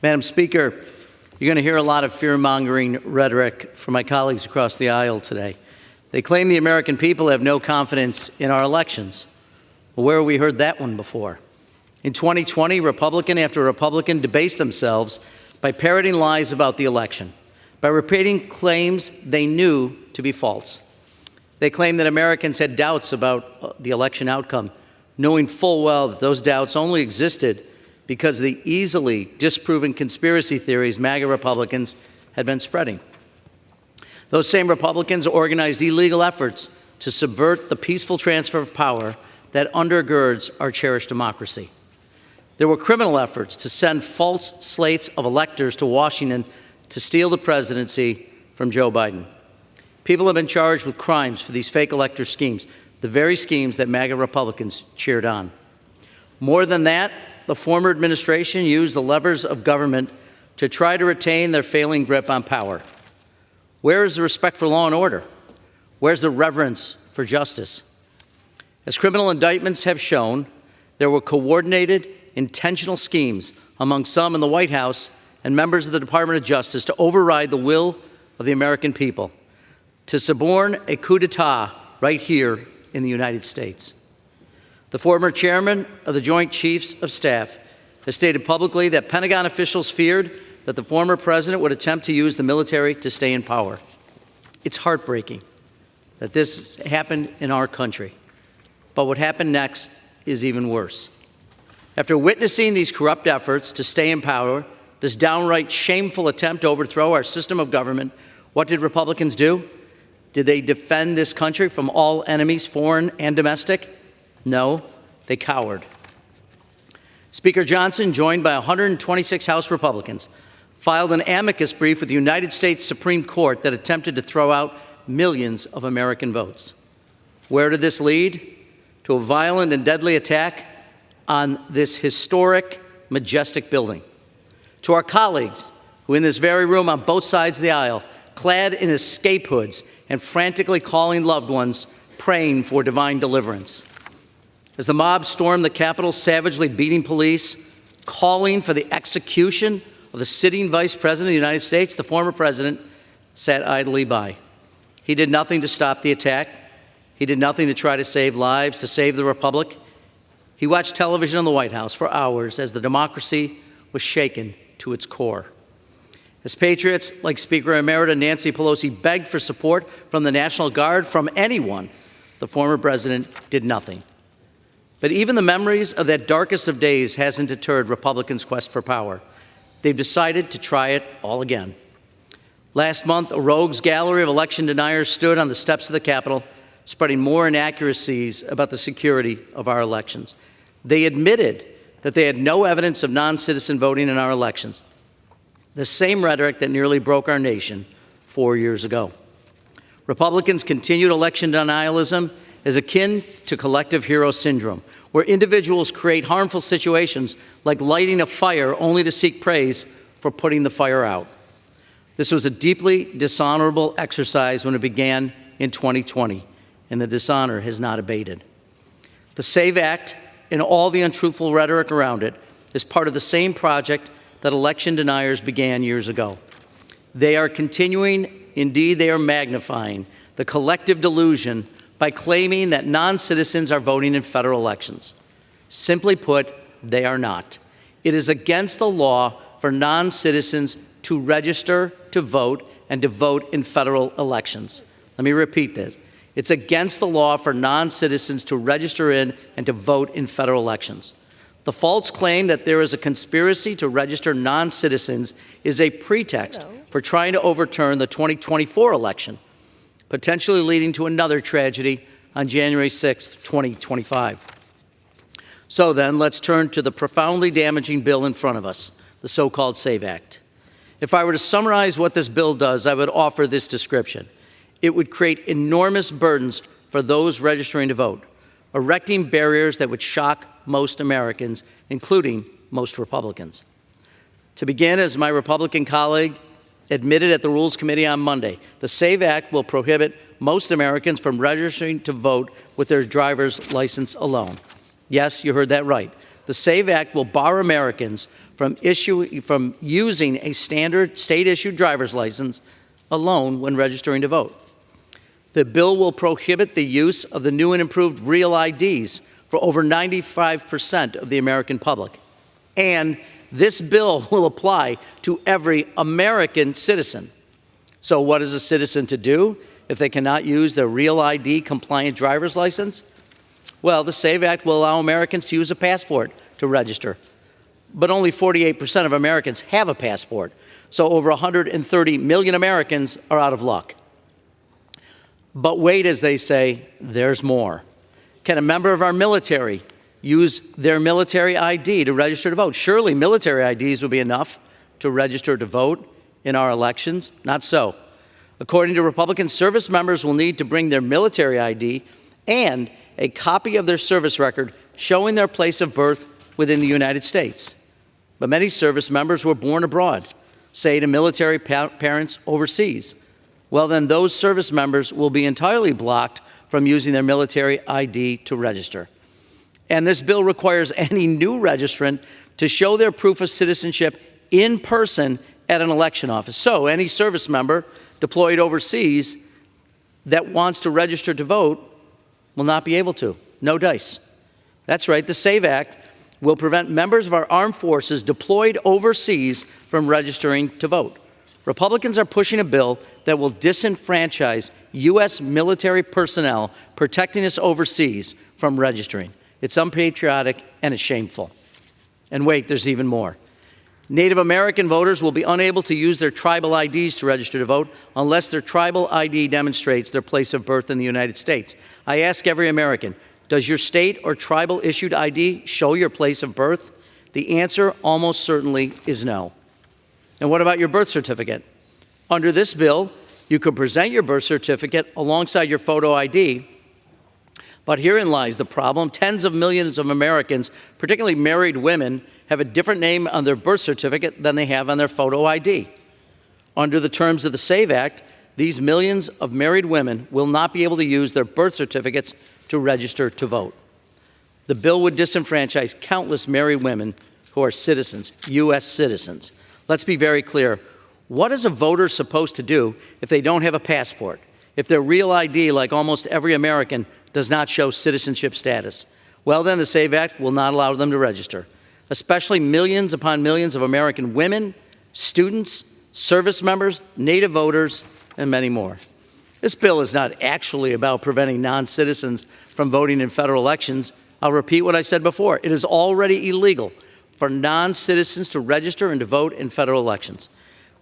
Madam Speaker, you're going to hear a lot of fear-mongering rhetoric from my colleagues across the aisle today. They claim the American people have no confidence in our elections. Well, where have we heard that one before? In 2020, Republican after Republican debased themselves by parroting lies about the election, by repeating claims they knew to be false. They claimed that Americans had doubts about the election outcome, knowing full well that those doubts only existed because of the easily disproven conspiracy theories MAGA Republicans had been spreading. Those same Republicans organized illegal efforts to subvert the peaceful transfer of power that undergirds our cherished democracy. There were criminal efforts to send false slates of electors to Washington to steal the presidency from Joe Biden. People have been charged with crimes for these fake elector schemes, the very schemes that MAGA Republicans cheered on. More than that, the former administration used the levers of government to try to retain their failing grip on power. Where is the respect for law and order? Where's the reverence for justice? As criminal indictments have shown, there were coordinated, intentional schemes among some in the White House and members of the Department of Justice to override the will of the American people, to suborn a coup d'etat right here in the United States. The former chairman of the Joint Chiefs of Staff has stated publicly that Pentagon officials feared that the former president would attempt to use the military to stay in power. It's heartbreaking that this happened in our country, but what happened next is even worse. After witnessing these corrupt efforts to stay in power, this downright shameful attempt to overthrow our system of government, what did Republicans do? Did they defend this country from all enemies, foreign and domestic? No, they cowered. Speaker Johnson, joined by 126 House Republicans, filed an amicus brief with the United States Supreme Court that attempted to throw out millions of American votes. Where did this lead? To a violent and deadly attack on this historic, majestic building. To our colleagues who in this very room on both sides of the aisle, clad in escape hoods and frantically calling loved ones, praying for divine deliverance. As the mob stormed the Capitol, savagely beating police, calling for the execution of the sitting Vice President of the United States, the former president sat idly by. He did nothing to stop the attack. He did nothing to try to save lives, to save the Republic. He watched television in the White House for hours as the democracy was shaken to its core. As patriots like Speaker Emerita Nancy Pelosi begged for support from the National Guard, from anyone, the former president did nothing. But even the memories of that darkest of days hasn't deterred Republicans' quest for power. They've decided to try it all again. Last month, a rogues gallery of election deniers stood on the steps of the Capitol, spreading more inaccuracies about the security of our elections. They admitted that they had no evidence of non-citizen voting in our elections, the same rhetoric that nearly broke our nation 4 years ago. Republicans' continued election denialism is akin to collective hero syndrome, where individuals create harmful situations like lighting a fire only to seek praise for putting the fire out. This was a deeply dishonorable exercise when it began in 2020, and the dishonor has not abated. The SAVE Act and all the untruthful rhetoric around it is part of the same project that election deniers began years ago. They are continuing, indeed they are magnifying, the collective delusion by claiming that non-citizens are voting in federal elections. Simply put, they are not. It is against the law for non-citizens to register to vote and to vote in federal elections. Let me repeat this. It's against the law for non-citizens to register in and to vote in federal elections. The false claim that there is a conspiracy to register non-citizens is a pretext for trying to overturn the 2024 election, potentially leading to another tragedy on January 6, 2025. So then, let's turn to the profoundly damaging bill in front of us, the so-called SAVE Act. If I were to summarize what this bill does, I would offer this description. It would create enormous burdens for those registering to vote, erecting barriers that would shock most Americans, including most Republicans. To begin, as my Republican colleague admitted at the Rules Committee on Monday, the SAVE Act will prohibit most Americans from registering to vote with their driver's license alone. Yes, you heard that right. The SAVE Act will bar Americans from using a standard state-issued driver's license alone when registering to vote. The bill will prohibit the use of the new and improved real IDs for over 95% of the American public. And this bill will apply to every American citizen. So what is a citizen to do if they cannot use their real ID compliant driver's license? Well, the SAVE Act will allow Americans to use a passport to register. But only 48% of Americans have a passport. So over 130 million Americans are out of luck. But wait, as they say, there's more. Can a member of our military use their military ID to register to vote? Surely military IDs will be enough to register to vote in our elections. Not so. According to Republicans, service members will need to bring their military ID and a copy of their service record showing their place of birth within the United States. But many service members were born abroad, say to military parents overseas. Well, then those service members will be entirely blocked from using their military ID to register. And this bill requires any new registrant to show their proof of citizenship in person at an election office. So any service member deployed overseas that wants to register to vote will not be able to. No dice. That's right, the SAVE Act will prevent members of our armed forces deployed overseas from registering to vote. Republicans are pushing a bill that will disenfranchise U.S. military personnel protecting us overseas from registering. It's unpatriotic and it's shameful. And wait, there's even more. Native American voters will be unable to use their tribal IDs to register to vote unless their tribal ID demonstrates their place of birth in the United States. I ask every American, does your state or tribal issued ID show your place of birth? The answer almost certainly is no. And what about your birth certificate? Under this bill, you could present your birth certificate alongside your photo ID. But herein lies the problem. Tens of millions of Americans, particularly married women, have a different name on their birth certificate than they have on their photo ID. Under the terms of the SAVE Act, these millions of married women will not be able to use their birth certificates to register to vote. The bill would disenfranchise countless married women who are citizens, U.S. citizens. Let's be very clear. What is a voter supposed to do if they don't have a passport, if their real ID, like almost every American, does not show citizenship status? Well, then the SAVE Act will not allow them to register, especially millions upon millions of American women, students, service members, Native voters, and many more. This bill is not actually about preventing non-citizens from voting in federal elections. I'll repeat what I said before. It is already illegal for non-citizens to register and to vote in federal elections.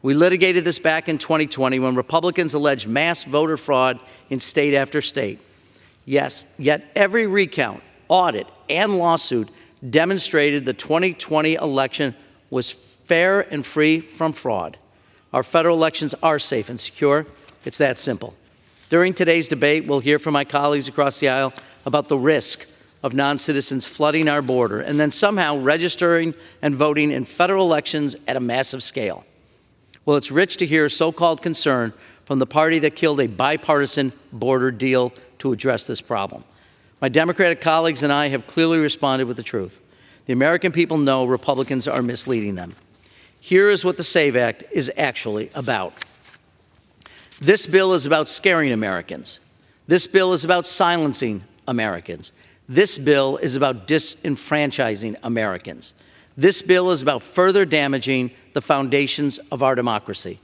We litigated this back in 2020 when Republicans alleged mass voter fraud in state after state. Yes, yet every recount, audit, and lawsuit demonstrated the 2020 election was fair and free from fraud. Our federal elections are safe and secure. It's that simple. During today's debate, we'll hear from my colleagues across the aisle about the risk of non-citizens flooding our border and then somehow registering and voting in federal elections at a massive scale. Well, it's rich to hear so-called concern from the party that killed a bipartisan border deal to address this problem. My Democratic colleagues and I have clearly responded with the truth. The American people know Republicans are misleading them. Here is what the SAVE Act is actually about. This bill is about scaring Americans. This bill is about silencing Americans. This bill is about disenfranchising Americans. This bill is about further damaging the foundations of our democracy.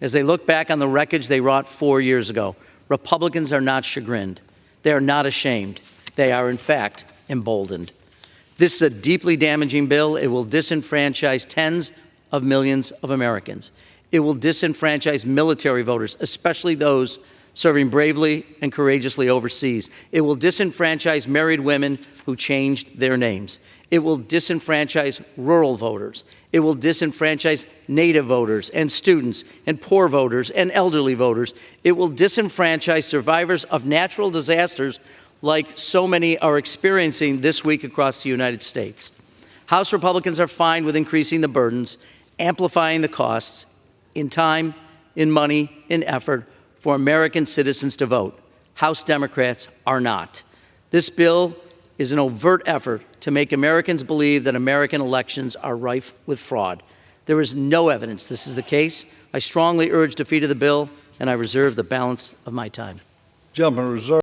As they look back on the wreckage they wrought 4 years ago, Republicans are not chagrined. They are not ashamed. They are, in fact, emboldened. This is a deeply damaging bill. It will disenfranchise tens of millions of Americans. It will disenfranchise military voters, especially those serving bravely and courageously overseas. It will disenfranchise married women who changed their names. It will disenfranchise rural voters. It will disenfranchise Native voters and students and poor voters and elderly voters. It will disenfranchise survivors of natural disasters like so many are experiencing this week across the United States. House Republicans are fine with increasing the burdens, amplifying the costs in time, in money, in effort for American citizens to vote. House Democrats are not. This bill is an overt effort to make Americans believe that American elections are rife with fraud. There is no evidence this is the case. I strongly urge defeat of the bill, and I reserve the balance of my time. Gentleman reserve.